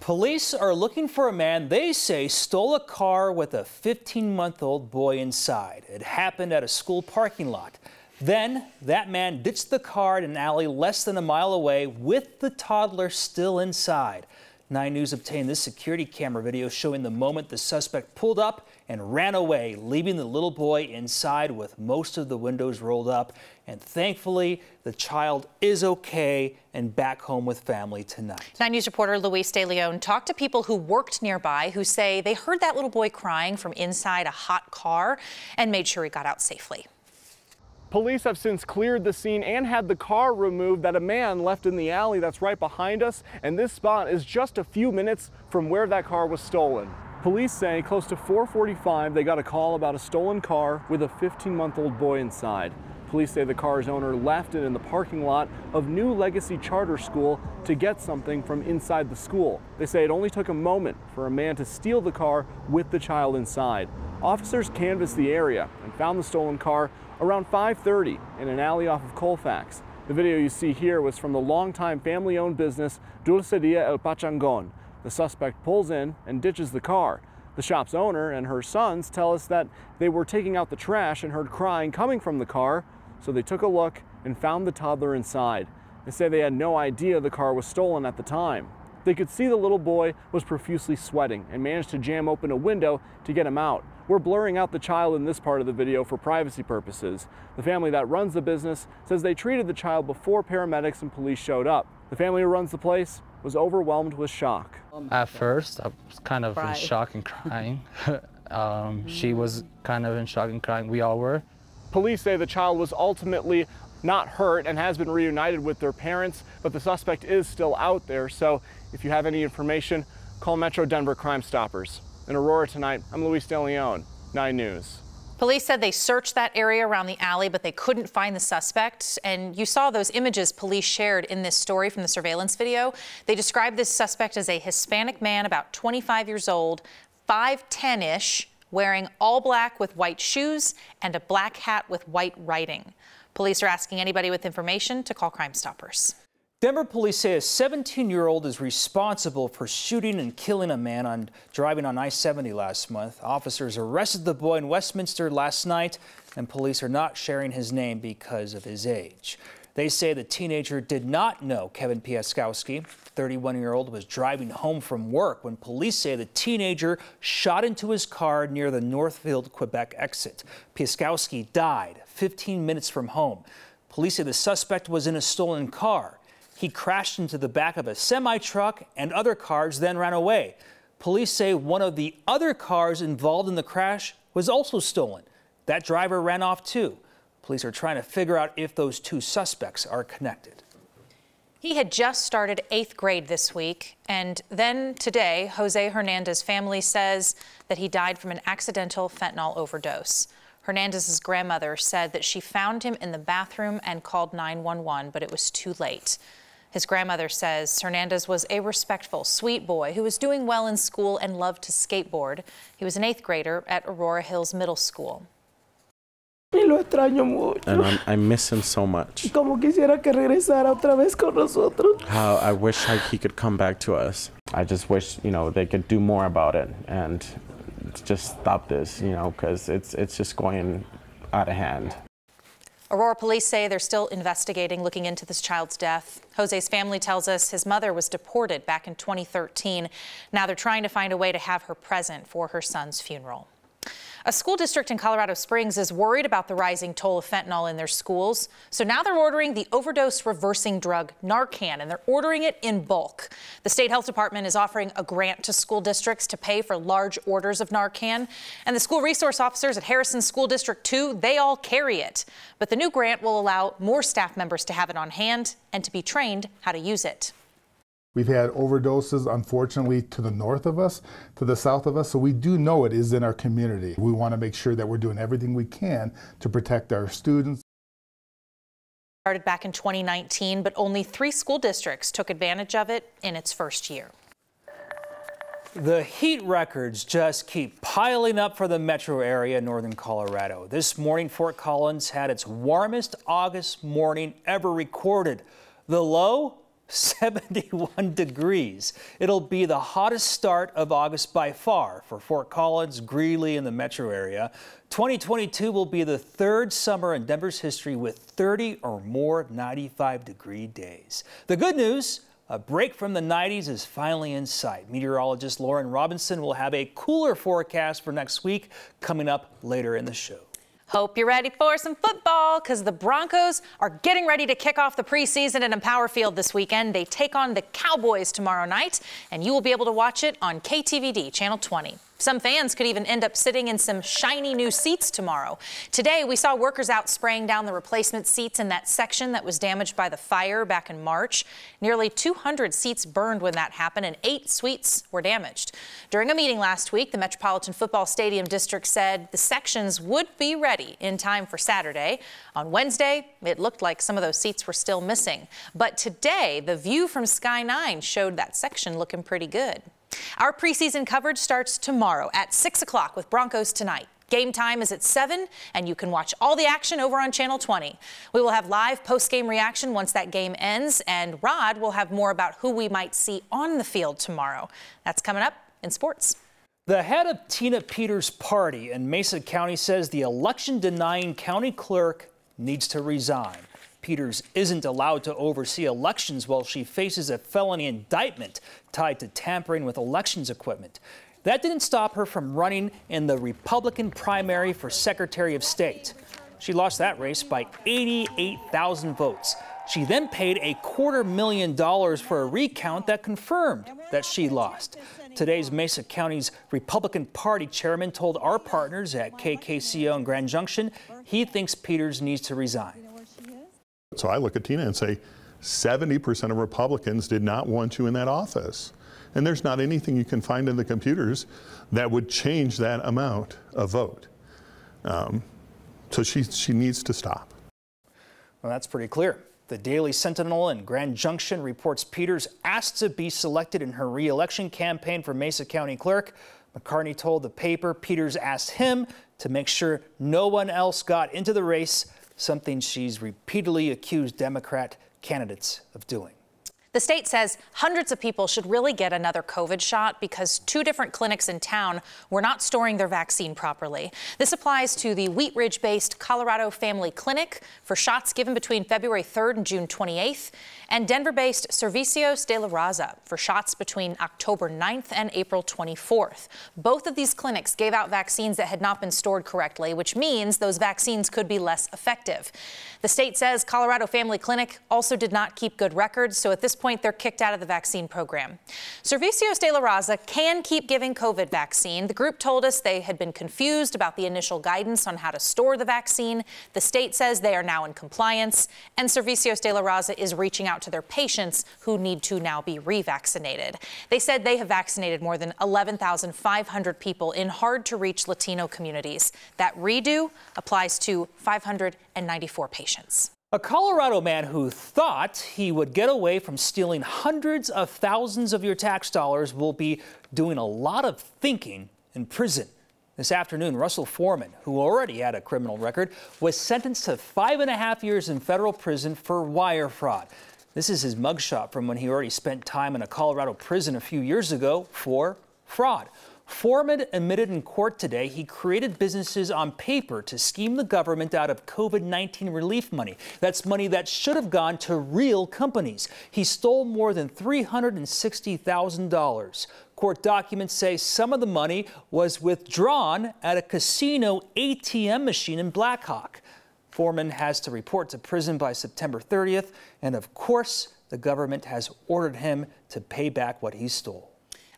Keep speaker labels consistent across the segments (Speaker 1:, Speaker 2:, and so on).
Speaker 1: Police are looking for a man they say stole a car with a 15-month-old boy inside. It happened at a school parking lot. Then that man ditched the car in an alley less than a mile away with the toddler still inside. 9 News obtained this security camera video showing the moment the suspect pulled up and ran away, leaving the little boy inside with most of the windows rolled up. And thankfully, the child is okay and back home with family tonight.
Speaker 2: 9 News reporter Luis De Leon talked to people who worked nearby who say they heard that little boy crying from inside a hot car and made sure he got out safely.
Speaker 3: Police have since cleared the scene and had the car removed that a man left in the alley that's right behind us, and this spot is just a few minutes from where that car was stolen. Police say close to 4:45 they got a call about a stolen car with a 15-month-old boy inside. Police say the car's owner left it in the parking lot of New Legacy Charter School to get something from inside the school. They say it only took a moment for a man to steal the car with the child inside. Officers canvassed the area and found the stolen car around 5:30 in an alley off of Colfax. The video you see here was from the longtime family-owned business Dulceria El Pachangon. The suspect pulls in and ditches the car. The shop's owner and her sons tell us that they were taking out the trash and heard crying coming from the car, so they took a look and found the toddler inside. They say they had no idea the car was stolen at the time. They could see the little boy was profusely sweating and managed to jam open a window to get him out. We're blurring out the child in this part of the video for privacy purposes. The family that runs the business says they treated the child before paramedics and police showed up. The family who runs the place was overwhelmed with shock.
Speaker 4: At first, I was kind of in shock and crying. She was kind of in shock and crying. We all were.
Speaker 3: Police say the child was ultimately not hurt and has been reunited with their parents, but the suspect is still out there. So if you have any information, call Metro Denver Crime Stoppers. In Aurora tonight, I'm Luis De Leon, 9 News.
Speaker 2: Police said they searched that area around the alley, but they couldn't find the suspect. And you saw those images police shared in this story from the surveillance video. They described this suspect as a Hispanic man, about 25 years old, 5'10"-ish, wearing all black with white shoes and a black hat with white writing. Police are asking anybody with information to call Crime Stoppers.
Speaker 1: Denver police say a 17-year-old is responsible for shooting and killing a man driving on I-70 last month. Officers arrested the boy in Westminster last night, and police are not sharing his name because of his age. They say the teenager did not know Kevin Piaskowski. The 31-year-old was driving home from work when police say the teenager shot into his car near the Northfield, Quebec exit. Piaskowski died 15 minutes from home. Police say the suspect was in a stolen car. He crashed into the back of a semi-truck and other cars, then ran away. Police say one of the other cars involved in the crash was also stolen. That driver ran off too. Police are trying to figure out if those two suspects are connected.
Speaker 2: He had just started 8th grade this week, and then today, Jose Hernandez's family says that he died from an accidental fentanyl overdose. Hernandez's grandmother said that she found him in the bathroom and called 911, but it was too late. His grandmother says Hernandez was a respectful, sweet boy who was doing well in school and loved to skateboard. He was an 8th grader at Aurora Hills Middle School.
Speaker 5: And I miss him so much. How I wish he could come back to us. I just wish, they could do more about it and just stop this, because it's just going out of hand.
Speaker 2: Aurora police say they're still investigating, looking into this child's death. Jose's family tells us his mother was deported back in 2013. Now they're trying to find a way to have her present for her son's funeral. A school district in Colorado Springs is worried about the rising toll of fentanyl in their schools. So now they're ordering the overdose reversing drug Narcan, and they're ordering it in bulk. The state health department is offering a grant to school districts to pay for large orders of Narcan. And the school resource officers at Harrison School District 2, they all carry it. But the new grant will allow more staff members to have it on hand and to be trained how to use it.
Speaker 6: We've had overdoses, unfortunately, to the north of us, to the south of us, so we do know it is in our community. We want to make sure that we're doing everything we can to protect our students.
Speaker 2: Started back in 2019, but only 3 school districts took advantage of it in its first year.
Speaker 1: The heat records just keep piling up for the metro area in northern Colorado. This morning, Fort Collins had its warmest August morning ever recorded. The low, 71 degrees. It'll be the hottest start of August by far for Fort Collins, Greeley, and the metro area. 2022 will be the third summer in Denver's history with 30 or more 95-degree days. The good news, a break from the 90s is finally in sight. Meteorologist Lauren Robinson will have a cooler forecast for next week coming up later in the show.
Speaker 2: Hope you're ready for some football, because the Broncos are getting ready to kick off the preseason at Empower Field this weekend. They take on the Cowboys tomorrow night, and you will be able to watch it on KTVD Channel 20. Some fans could even end up sitting in some shiny new seats tomorrow. Today, we saw workers out spraying down the replacement seats in that section that was damaged by the fire back in March. Nearly 200 seats burned when that happened, and 8 suites were damaged. During a meeting last week, the Metropolitan Football Stadium District said the sections would be ready in time for Saturday. On Wednesday, it looked like some of those seats were still missing. But today, the view from Sky 9 showed that section looking pretty good. Our preseason coverage starts tomorrow at 6 o'clock with Broncos Tonight. Game time is at 7, and you can watch all the action over on Channel 20. We will have live post-game reaction once that game ends, and Rod will have more about who we might see on the field tomorrow. That's coming up in sports.
Speaker 1: The head of Tina Peters' party in Mesa County says the election-denying county clerk needs to resign. Peters isn't allowed to oversee elections while she faces a felony indictment tied to tampering with elections equipment. That didn't stop her from running in the Republican primary for Secretary of State. She lost that race by 88,000 votes. She then paid $250,000 for a recount that confirmed that she lost. Today's Mesa County's Republican Party chairman told our partners at KKCO in Grand Junction he thinks Peters needs to resign.
Speaker 7: So I look at Tina and say 70% of Republicans did not want you in that office. And there's not anything you can find in the computers that would change that amount of vote. So she needs to stop.
Speaker 1: Well, that's pretty clear. The Daily Sentinel in Grand Junction reports Peters asked to be selected in her re-election campaign for Mesa County Clerk. McCartney told the paper Peters asked him to make sure no one else got into the race, something she's repeatedly accused Democrat candidates of doing.
Speaker 2: The state says hundreds of people should really get another COVID shot because 2 different clinics in town were not storing their vaccine properly. This applies to the Wheat Ridge-based Colorado Family Clinic for shots given between February 3rd and June 28th, and Denver-based Servicios de la Raza for shots between October 9th and April 24th. Both of these clinics gave out vaccines that had not been stored correctly, which means those vaccines could be less effective. The state says Colorado Family Clinic also did not keep good records, so at this point they're kicked out of the vaccine program. Servicios de la Raza can keep giving COVID vaccine. The group told us they had been confused about the initial guidance on how to store the vaccine. The state says they are now in compliance, and Servicios de la Raza is reaching out to their patients who need to now be revaccinated. They said they have vaccinated more than 11,500 people in hard-to-reach Latino communities. That redo applies to 594 patients.
Speaker 1: A Colorado man who thought he would get away from stealing hundreds of thousands of your tax dollars will be doing a lot of thinking in prison. This afternoon, Russell Foreman, who already had a criminal record, was sentenced to 5.5 years in federal prison for wire fraud. This is his mugshot from when he already spent time in a Colorado prison a few years ago for fraud. Foreman admitted in court today he created businesses on paper to scheme the government out of COVID-19 relief money. That's money that should have gone to real companies. He stole more than $360,000. Court documents say some of the money was withdrawn at a casino ATM machine in Blackhawk. Foreman has to report to prison by September 30th, and of course, the government has ordered him to pay back what he stole.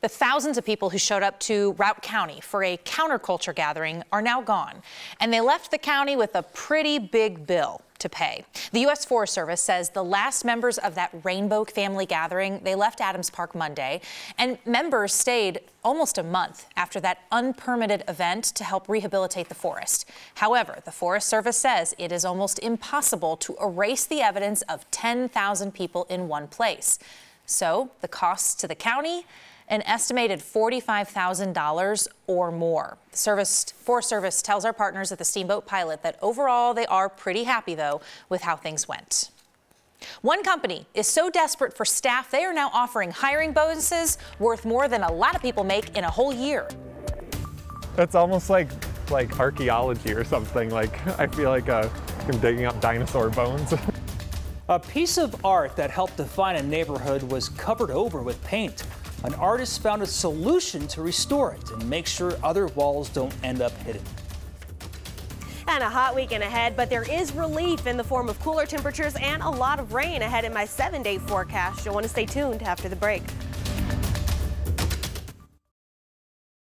Speaker 2: The thousands of people who showed up to Routt County for a counterculture gathering are now gone, and they left the county with a pretty big bill to pay. The U.S. Forest Service says the last members of that Rainbow family gathering, they left Adams Park Monday, and members stayed almost a month after that unpermitted event to help rehabilitate the forest. However, the Forest Service says it is almost impossible to erase the evidence of 10,000 people in one place. So the costs to the county, an estimated $45,000 or more. The Forest Service tells our partners at the Steamboat Pilot that overall they are pretty happy, though, with how things went. One company is so desperate for staff, they are now offering hiring bonuses worth more than a lot of people make in a whole year.
Speaker 3: It's almost like archaeology or something. Like, I feel like I'm digging up dinosaur bones.
Speaker 1: A piece of art that helped define a neighborhood was covered over with paint. An artist found a solution to restore it and make sure other walls don't end up hidden.
Speaker 8: And a hot weekend ahead, but there is relief in the form of cooler temperatures and a lot of rain ahead in my 7-day forecast. You'll want to stay tuned after the break.